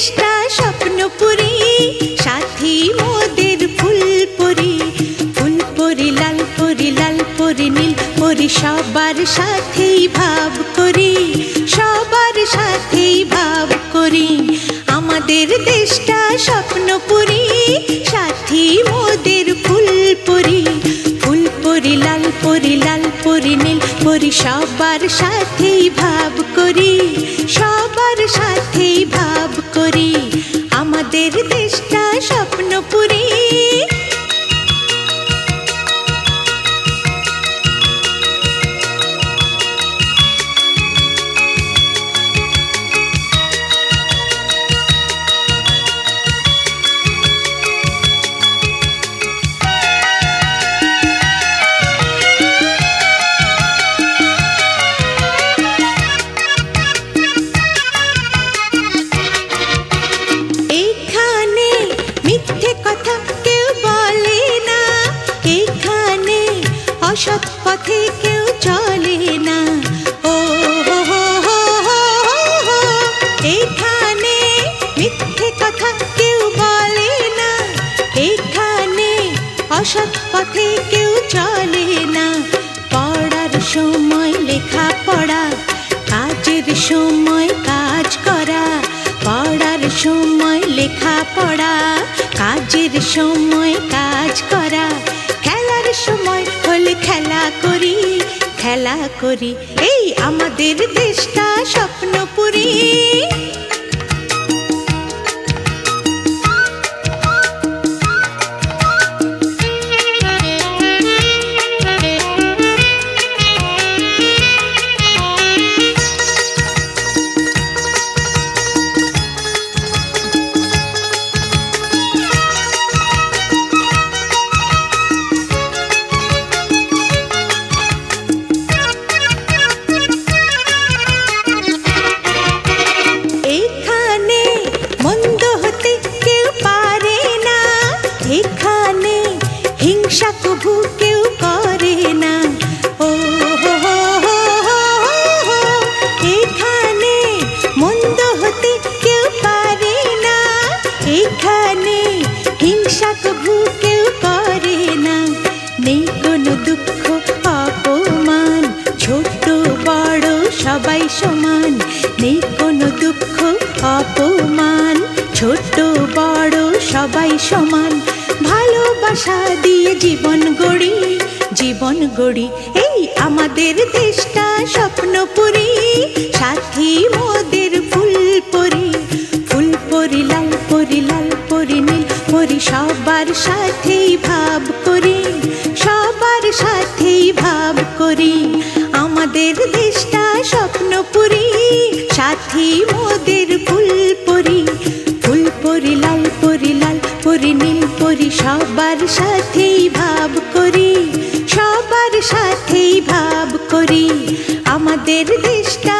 দেশটা স্বপ্নপুরী, সাথী মোদের ফুলপরি। ফুলপরি লাল পরি, লাল পরি নীল পরি, সবার সাথেই ভাব করি, সবার সাথেই ভাব করি। আমাদের দেশটা স্বপ্নপুরী, সাথী মোদের ফুলপরি। ফুলপরি লাল পরি, লাল পরি নীল পরি, সবার সাথেই ভাব করি, সবার সাথেই ভাব করি। আমাদের দেশটা স্বপ্নপুরী। অসৎ পথে কেউ চলে না, ও হো হো হো হো হো। এখানে মিথ্যে কথা কেউ বলে না, এখানে অসৎ পথে কেউ চলে না। পড়ার সময় লেখা পড়া, কাজের সময় কাজ করা। পড়ার সময় লেখা পড়া, কাজের সময় কাজ করা। খেলার সময় হলে খেলা করি, খেলা করি। এই আমাদের দেশটা স্বপ্নপুরী। এখানে হিংসা কভু কেউ করে না, ও হো হো হো হো হো। এখানে মন্দ হতে কেউ পারে না, এখানে হিংসা কভু কেউ করে না। নেই কোনো দুঃখ অপমান, ছোট বড় সবাই সমান। নেই কোনো দুঃখ অপমান, ছোট বড় সবাই সমান। ভালোবাসা দিয়ে জীবন গড়ি, জীবন গড়ি। এই আমাদের দেশটা স্বপ্নপুরী, সাথী মোদের ফুলপরি। ফুলপরি লাল পরি, লাল পরি নীল পরি, সবার সাথেই ভাব করি, সবার সাথেই ভাব করি। আমাদের দেশটা স্বপ্নপুরী, সাথী মোদের ফুলপরি। ফুলপরি লাল পরি, লাল পরি নীল পরি, সবার সাথেই ভাব করি, সবার সাথেই ভাব করি। আমাদের দেশটা